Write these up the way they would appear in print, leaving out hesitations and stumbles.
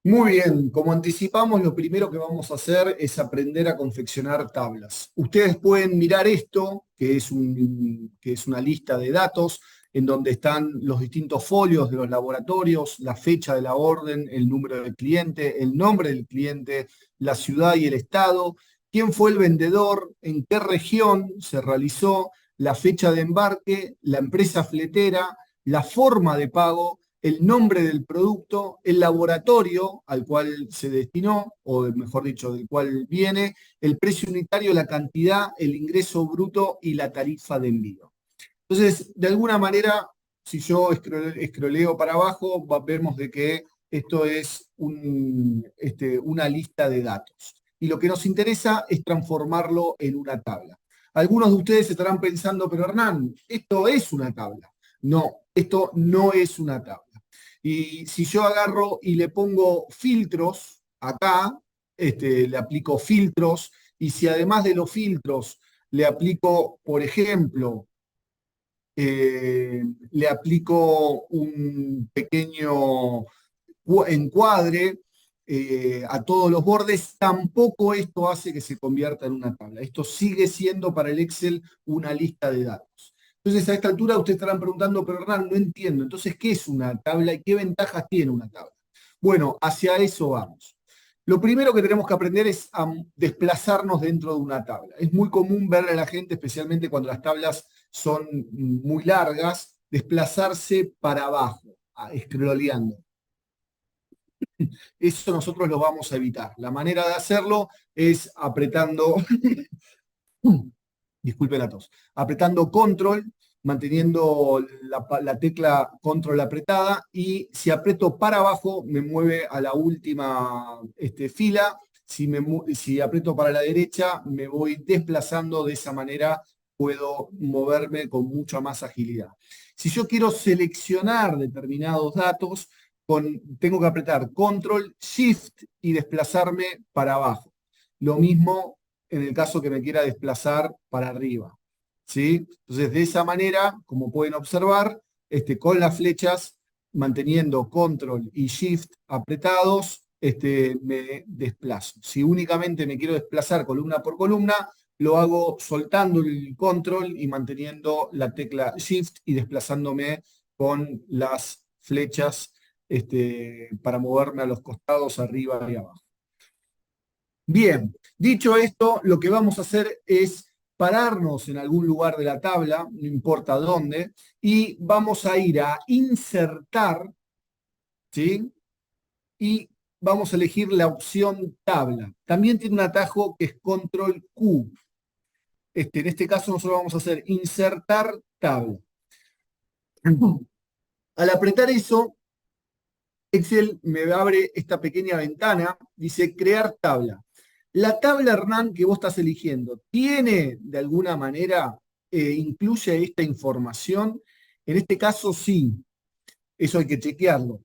Muy bien, como anticipamos, lo primero que vamos a hacer es aprender a confeccionar tablas. Ustedes pueden mirar esto, que es una lista de datos en donde están los distintos folios de los laboratorios, la fecha de la orden, el número del cliente, el nombre del cliente, la ciudad y el estado, quién fue el vendedor, en qué región se realizó, la fecha de embarque, la empresa fletera, la forma de pago, el nombre del producto, el laboratorio al cual se destinó, o mejor dicho, del cual viene, el precio unitario, la cantidad, el ingreso bruto y la tarifa de envío. Entonces, de alguna manera, si yo escroleo para abajo, vemos de que esto es una lista de datos. Y lo que nos interesa es transformarlo en una tabla. Algunos de ustedes estarán pensando, pero Hernán, esto es una tabla. No, esto no es una tabla. Y si yo agarro y le pongo filtros acá, le aplico filtros, y si además de los filtros le aplico, por ejemplo, le aplico un pequeño encuadre a todos los bordes, tampoco esto hace que se convierta en una tabla. Esto sigue siendo para el Excel una lista de datos. Entonces, a esta altura ustedes estarán preguntando, pero Hernán, no entiendo. Entonces, ¿qué es una tabla y qué ventajas tiene una tabla? Bueno, hacia eso vamos. Lo primero que tenemos que aprender es a desplazarnos dentro de una tabla. Es muy común ver a la gente, especialmente cuando las tablas son muy largas, desplazarse para abajo, scrolleando. Eso nosotros lo vamos a evitar. La manera de hacerlo es apretando, disculpen la tos, apretando control, manteniendo la tecla control apretada, y si aprieto para abajo me mueve a la última fila. Si aprieto para la derecha me voy desplazando. De esa manera puedo moverme con mucha más agilidad. Si yo quiero seleccionar determinados datos, tengo que apretar control, shift y desplazarme para abajo. Lo mismo en el caso que me quiera desplazar para arriba. ¿Sí? Entonces, de esa manera, como pueden observar, con las flechas, manteniendo control y shift apretados, me desplazo. Si únicamente me quiero desplazar columna por columna, lo hago soltando el control y manteniendo la tecla shift y desplazándome con las flechas para moverme a los costados, arriba y abajo. Bien, dicho esto, lo que vamos a hacer es pararnos en algún lugar de la tabla, no importa dónde, y vamos a ir a insertar, ¿sí? Y vamos a elegir la opción tabla. También tiene un atajo que es control Q. En este caso nosotros vamos a hacer insertar tabla. Al apretar eso, Excel me abre esta pequeña ventana, dice crear tabla. La tabla, Hernán, que vos estás eligiendo, ¿tiene de alguna manera, incluye esta información? En este caso sí, eso hay que chequearlo.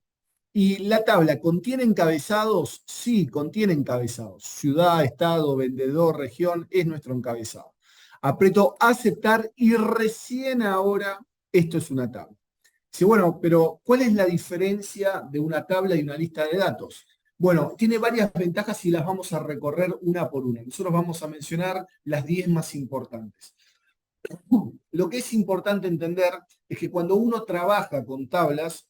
¿Y la tabla contiene encabezados? Sí, contiene encabezados. Ciudad, estado, vendedor, región, es nuestro encabezado. Aprieto aceptar y recién ahora esto es una tabla. Dice, bueno, pero ¿cuál es la diferencia de una tabla y una lista de datos? Bueno, tiene varias ventajas y las vamos a recorrer una por una. Nosotros vamos a mencionar las 10 más importantes. Lo que es importante entender es que cuando uno trabaja con tablas,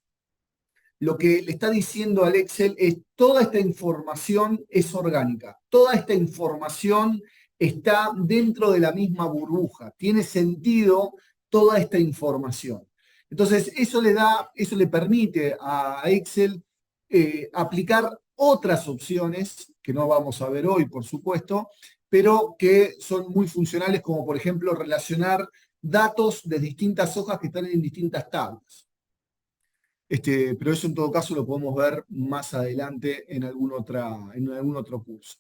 lo que le está diciendo al Excel es toda esta información es orgánica, toda esta información está dentro de la misma burbuja, tiene sentido toda esta información. Entonces, eso le permite a Excel aplicar otras opciones, que no vamos a ver hoy, por supuesto, pero que son muy funcionales, como por ejemplo relacionar datos de distintas hojas que están en distintas tablas. Pero eso en todo caso lo podemos ver más adelante en en algún otro curso.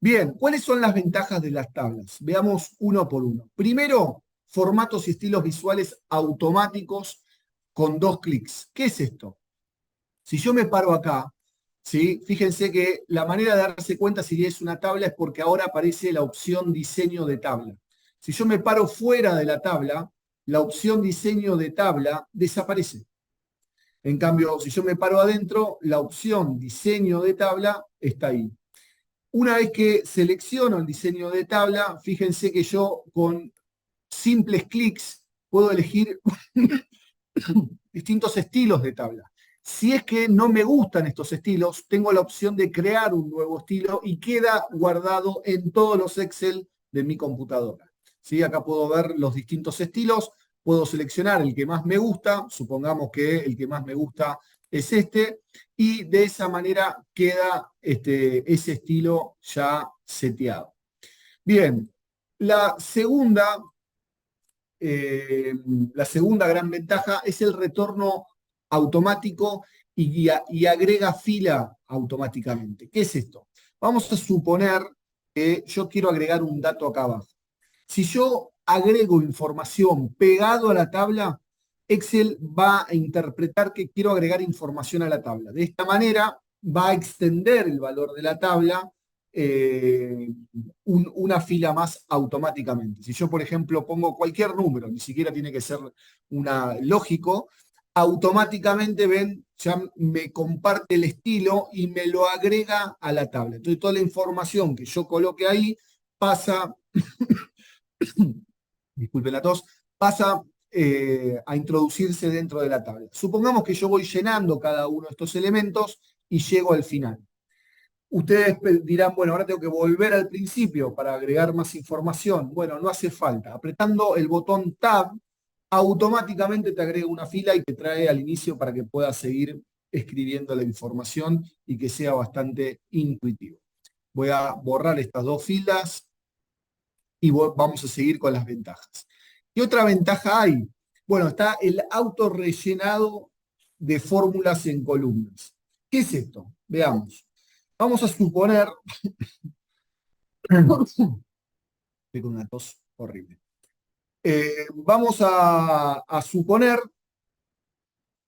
Bien, ¿cuáles son las ventajas de las tablas? Veamos uno por uno. Primero, formatos y estilos visuales automáticos con 2 clics. ¿Qué es esto? Si yo me paro acá, ¿sí? Fíjense que la manera de darse cuenta si es una tabla es porque ahora aparece la opción diseño de tabla. Si yo me paro fuera de la tabla, la opción diseño de tabla desaparece. En cambio, si yo me paro adentro, la opción diseño de tabla está ahí. Una vez que selecciono el diseño de tabla, fíjense que yo con simples clics puedo elegir distintos estilos de tabla. Si es que no me gustan estos estilos, tengo la opción de crear un nuevo estilo y queda guardado en todos los Excel de mi computadora. ¿Sí? Acá puedo ver los distintos estilos, puedo seleccionar el que más me gusta, supongamos que el que más me gusta es este, y de esa manera queda ese estilo ya seteado. Bien, la segunda eh, la segunda gran ventaja es el retorno automático y agrega fila automáticamente. ¿Qué es esto? Vamos a suponer que yo quiero agregar un dato acá abajo. Si yo agrego información pegado a la tabla, Excel va a interpretar que quiero agregar información a la tabla. De esta manera va a extender el valor de la tabla eh, una fila más automáticamente. Si yo, por ejemplo, pongo cualquier número, ni siquiera tiene que ser lógico, automáticamente ven, ya me comparte el estilo y me lo agrega a la tabla. Entonces toda la información que yo coloque ahí pasa, disculpen la tos, pasa a introducirse dentro de la tabla. Supongamos que yo voy llenando cada uno de estos elementos y llego al final. Ustedes dirán, bueno, ahora tengo que volver al principio para agregar más información. Bueno, no hace falta. Apretando el botón Tab, automáticamente te agrega una fila y te trae al inicio para que puedas seguir escribiendo la información y que sea bastante intuitivo. Voy a borrar estas dos filas y vamos a seguir con las ventajas. ¿Qué otra ventaja hay? Bueno, está el autorrellenado de fórmulas en columnas. ¿Qué es esto? Veamos. Vamos a suponer, estoy con una tos horrible. Vamos a suponer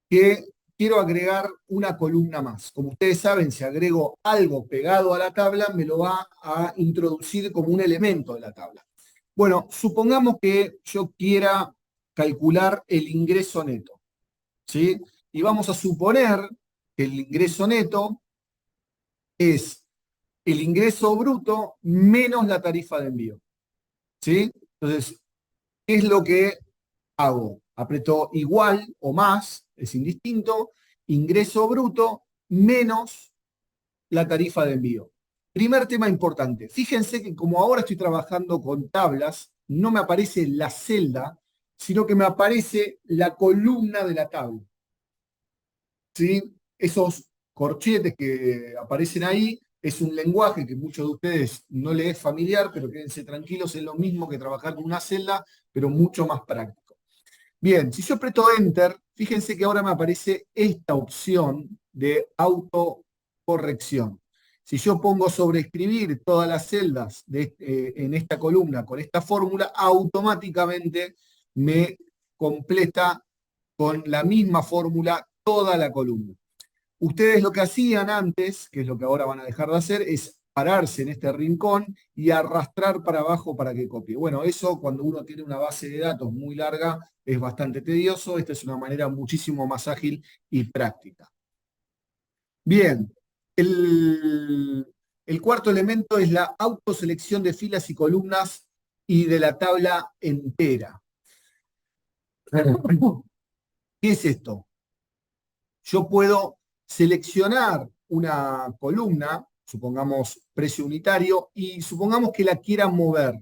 que quiero agregar una columna más. Como ustedes saben, si agrego algo pegado a la tabla, me lo va a introducir como un elemento de la tabla. Bueno, supongamos que yo quiera calcular el ingreso neto, ¿sí? Y vamos a suponer que el ingreso neto es el ingreso bruto menos la tarifa de envío, ¿sí? Entonces, ¿qué es lo que hago? Aprieto igual o más, es indistinto, ingreso bruto menos la tarifa de envío. Primer tema importante. Fíjense que como ahora estoy trabajando con tablas, no me aparece la celda, sino que me aparece la columna de la tabla. ¿Sí? Esos corchetes que aparecen ahí es un lenguaje que muchos de ustedes no les es familiar, pero quédense tranquilos, es lo mismo que trabajar con una celda, pero mucho más práctico. Bien, si yo aprieto Enter, fíjense que ahora me aparece esta opción de autocorrección. Si yo pongo sobreescribir todas las celdas en esta columna con esta fórmula, automáticamente me completa con la misma fórmula toda la columna. Ustedes lo que hacían antes, que es lo que ahora van a dejar de hacer, es pararse en este rincón y arrastrar para abajo para que copie. Bueno, eso cuando uno tiene una base de datos muy larga es bastante tedioso. Esta es una manera muchísimo más ágil y práctica. Bien, el cuarto elemento es la autoselección de filas y columnas y de la tabla entera. ¿Qué es esto? Yo puedo seleccionar una columna, supongamos precio unitario, y supongamos que la quiera mover,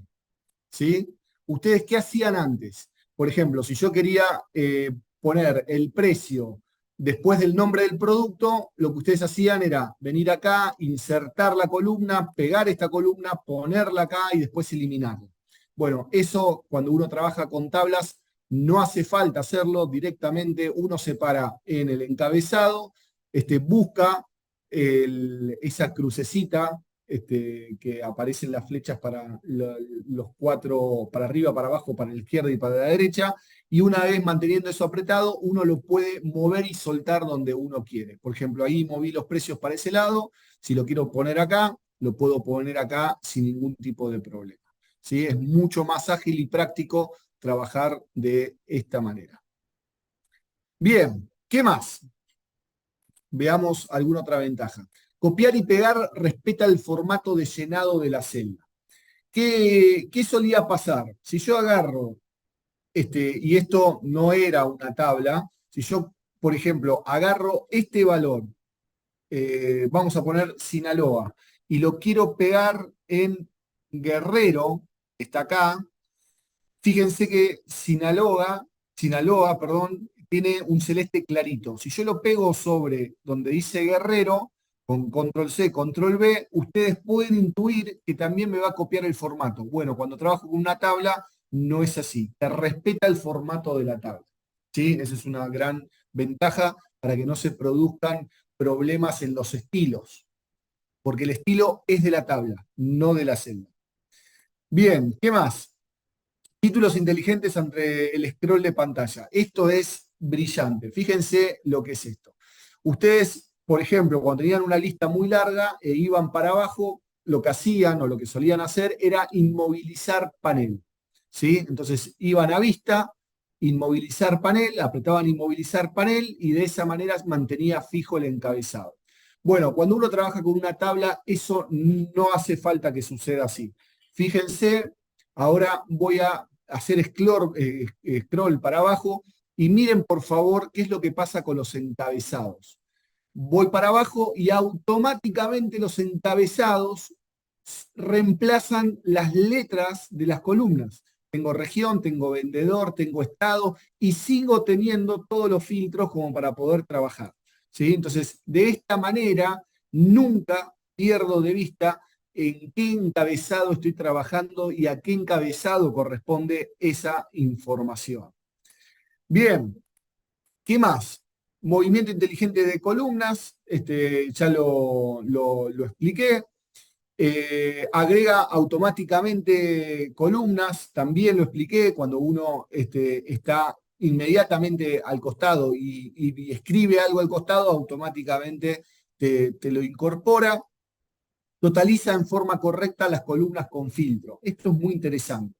¿sí? ¿Ustedes qué hacían antes? Por ejemplo, si yo quería poner el precio después del nombre del producto, lo que ustedes hacían era venir acá, insertar la columna, pegar esta columna, ponerla acá y después eliminarla. Bueno, eso cuando uno trabaja con tablas no hace falta hacerlo directamente, uno se para en el encabezado, busca esa crucecita que aparecen las flechas para los cuatro, para arriba, para abajo, para la izquierda y para la derecha, y una vez manteniendo eso apretado, uno lo puede mover y soltar donde uno quiere. Por ejemplo, ahí moví los precios para ese lado, si lo quiero poner acá, lo puedo poner acá sin ningún tipo de problema. ¿Sí? Es mucho más ágil y práctico trabajar de esta manera. Bien, ¿qué más? Veamos alguna otra ventaja. Copiar y pegar respeta el formato de llenado de la celda. ¿Qué solía pasar? Si yo agarro, y esto no era una tabla, si yo, por ejemplo, agarro este valor, vamos a poner Sinaloa, y lo quiero pegar en Guerrero, está acá. Fíjense que Sinaloa, perdón, tiene un celeste clarito. Si yo lo pego sobre donde dice Guerrero, con control C, control V, ustedes pueden intuir que también me va a copiar el formato. Bueno, cuando trabajo con una tabla, no es así. Te respeta el formato de la tabla. ¿Sí? Esa es una gran ventaja para que no se produzcan problemas en los estilos. Porque el estilo es de la tabla, no de la celda. Bien, ¿qué más? Títulos inteligentes ante el scroll de pantalla. Esto es brillante. Fíjense lo que es esto. Ustedes, por ejemplo, cuando tenían una lista muy larga e iban para abajo, lo que hacían o lo que solían hacer era inmovilizar panel. ¿Sí? Entonces iban a vista, inmovilizar panel, apretaban inmovilizar panel y de esa manera mantenía fijo el encabezado. Bueno, cuando uno trabaja con una tabla, eso no hace falta que suceda así. Fíjense. Ahora voy a hacer scroll para abajo y miren por favor qué es lo que pasa con los encabezados. Voy para abajo y automáticamente los encabezados reemplazan las letras de las columnas. Tengo región, tengo vendedor, tengo estado y sigo teniendo todos los filtros como para poder trabajar. ¿Sí? Entonces, de esta manera, nunca pierdo de vista en qué encabezado estoy trabajando y a qué encabezado corresponde esa información. Bien, ¿qué más? Movimiento inteligente de columnas, ya lo expliqué. Agrega automáticamente columnas, también lo expliqué, cuando uno está inmediatamente al costado y escribe algo al costado, automáticamente te lo incorpora. Totaliza en forma correcta las columnas con filtro. Esto es muy interesante.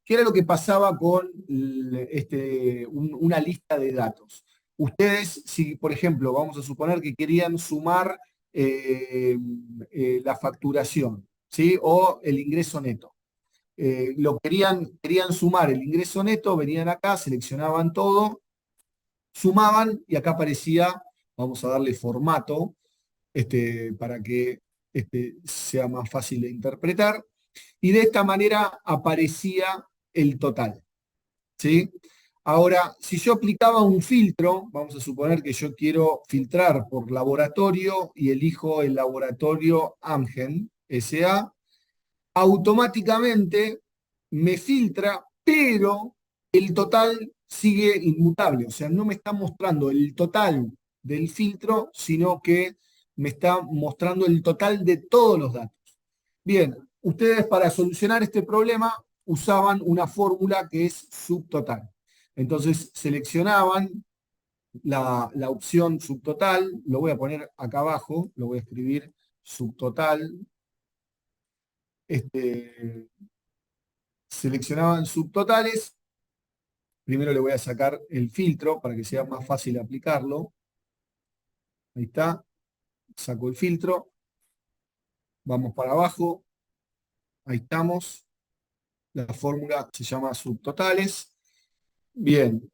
¿Qué era lo que pasaba con una lista de datos? Ustedes, si por ejemplo, vamos a suponer que querían sumar la facturación, ¿sí? O el ingreso neto. Querían sumar el ingreso neto, venían acá, seleccionaban todo, sumaban y acá aparecía, vamos a darle formato, para que sea más fácil de interpretar, y de esta manera aparecía el total. ¿Sí? Ahora, si yo aplicaba un filtro, vamos a suponer que yo quiero filtrar por laboratorio y elijo el laboratorio Amgen SA, automáticamente me filtra, pero el total sigue inmutable, o sea, no me está mostrando el total del filtro, sino que me está mostrando el total de todos los datos. Bien, ustedes para solucionar este problema usaban una fórmula que es subtotal. Entonces seleccionaban la opción subtotal, lo voy a poner acá abajo, lo voy a escribir subtotal, seleccionaban subtotales. Primero le voy a sacar el filtro para que sea más fácil aplicarlo. Ahí está. Saco el filtro. Vamos para abajo. Ahí estamos. La fórmula se llama subtotales. Bien.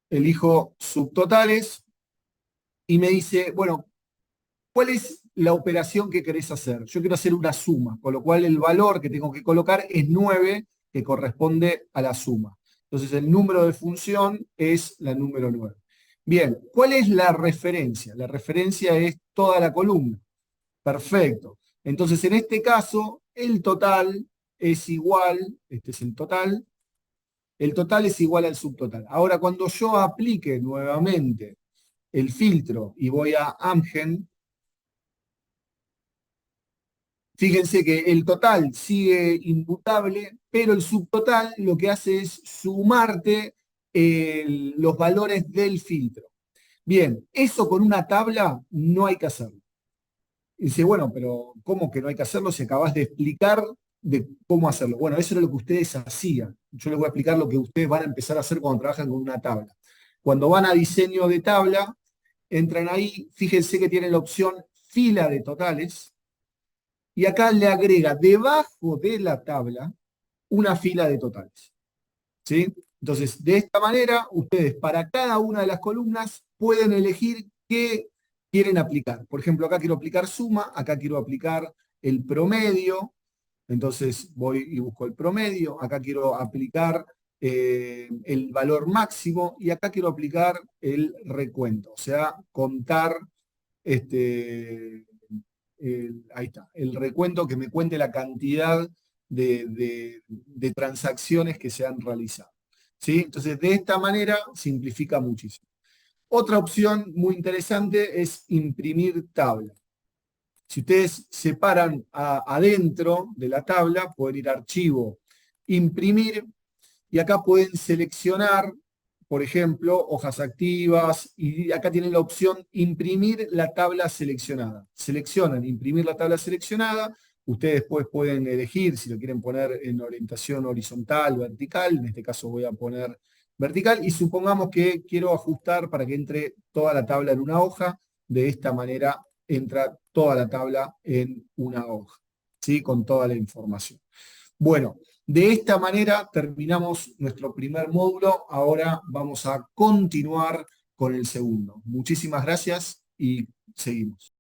Elijo subtotales y me dice, bueno, ¿cuál es la operación que querés hacer? Yo quiero hacer una suma, con lo cual el valor que tengo que colocar es 9, que corresponde a la suma. Entonces el número de función es la número 9. Bien, ¿cuál es la referencia? La referencia es toda la columna. Perfecto. Entonces en este caso, el total es igual, este es el total es igual al subtotal. Ahora, cuando yo aplique nuevamente el filtro y voy a Amgen, fíjense que el total sigue inmutable, pero el subtotal lo que hace es sumarte los valores del filtro. Bien, eso con una tabla no hay que hacerlo. Y dice, bueno, pero ¿cómo que no hay que hacerlo si acabas de explicar de cómo hacerlo? Bueno, eso era lo que ustedes hacían. Yo les voy a explicar lo que ustedes van a empezar a hacer cuando trabajan con una tabla. Cuando van a diseño de tabla, entran ahí, fíjense que tienen la opción fila de totales, y acá le agrega debajo de la tabla una fila de totales. ¿Sí? Entonces, de esta manera, ustedes para cada una de las columnas pueden elegir qué quieren aplicar. Por ejemplo, acá quiero aplicar suma, acá quiero aplicar el promedio, entonces voy y busco el promedio, acá quiero aplicar el valor máximo y acá quiero aplicar el recuento, o sea, contar ahí está, el recuento que me cuente la cantidad de transacciones que se han realizado. ¿Sí? Entonces, de esta manera simplifica muchísimo. Otra opción muy interesante es imprimir tabla. Si ustedes separan adentro de la tabla, pueden ir a archivo, imprimir, y acá pueden seleccionar, por ejemplo, hojas activas, y acá tienen la opción imprimir la tabla seleccionada. Seleccionan imprimir la tabla seleccionada, ustedes después pueden elegir si lo quieren poner en orientación horizontal, vertical, en este caso voy a poner vertical, y supongamos que quiero ajustar para que entre toda la tabla en una hoja, de esta manera entra toda la tabla en una hoja, ¿sí? Con toda la información. Bueno, de esta manera terminamos nuestro primer módulo. Ahora vamos a continuar con el segundo. Muchísimas gracias y seguimos.